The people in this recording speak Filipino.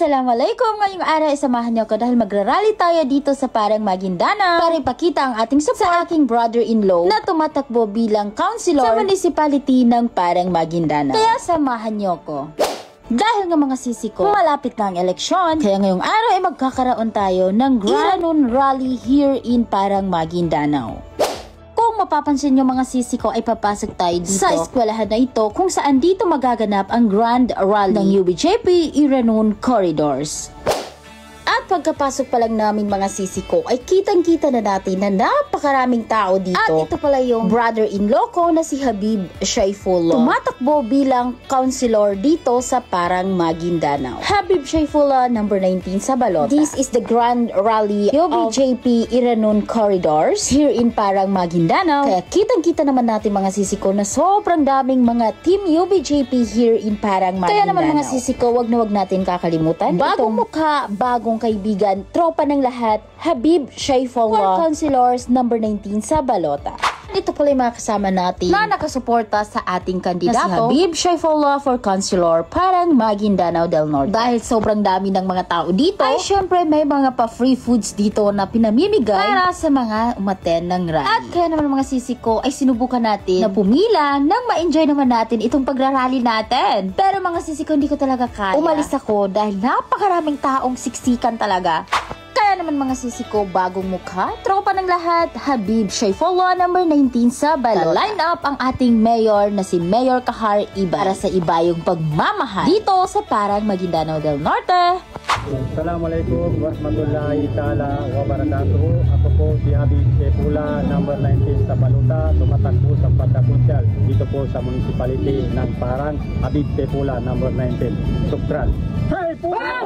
Assalamualaikum! Ngayong araw ay samahan niyo ako dahil magrarally tayo dito sa Parang Maguindanao para ipakita ang ating support sa aking brother-in-law na tumatakbo bilang councilor sa municipality ng Parang Maguindanao. Kaya samahan niyo ako. Dahil nga mga sisi ko, malapit na ang eleksyon, kaya ngayong araw ay magkakaroon tayo ng Grand Rally here in Parang Maguindanao. Kung mapapansin nyo mga sisi ko ay papasok tayo dito sa eskwelahan na ito kung saan dito magaganap ang Grand Rally ng UBJP Iranon Corridors. At pagkapasok pa lang namin mga sisi ko ay kitang-kita na natin na napakaraming tao dito. At ito pala yung brother-in-law ko na si Habib Shaifullah. Tumatakbo bilang councilor dito sa Parang Maguindanao. Habib Shaifullah, number 19 sa balota. This is the Grand Rally UBJP Iranon Corridors here in Parang Maguindanao. Kaya kitang-kita naman natin mga sisi ko na sobrang daming mga team UBJP here in Parang Maguindanao. Kaya naman mga sisi ko, wag na wag natin kakalimutan. Bagong mukha, bagong kaibigan, tropa ng lahat, Habib Shaifullah, for councilors number 19 sa balota. Ito pala yung mga kasama natin na nakasuporta sa ating kandidato na si Habib Shaifullah for councilor Parang Maguindanao del Norte. Dahil sobrang dami ng mga tao dito, ay syempre may mga pa-free foods dito na pinamimigay para sa mga umaten ng rally. At kaya naman mga sisi ko ay sinubukan natin na pumila nang ma-enjoy naman natin itong pagrarally natin. Pero mga sisi ko hindi ko talaga kaya. Umalis ako dahil napakaraming taong siksikan talaga. Kaya naman mga sisi ko, bagong mukha, tropa ng lahat, Habib Shaifullah number 19 sa balota. Line up ang ating mayor na si Mayor Kahar Iba para sa ibayong pagmamahal dito sa Parang Maguindanao del Norte. Assalamualaikum warahmatullahi ta'ala wabarakatuh. Ako po si Habib Shaifullah number 19 sa balota, tumatakbo sa pagkapunsyal dito po sa municipality ng Parang. Habib Shaifullah number 19. Sukran. Shaifullah!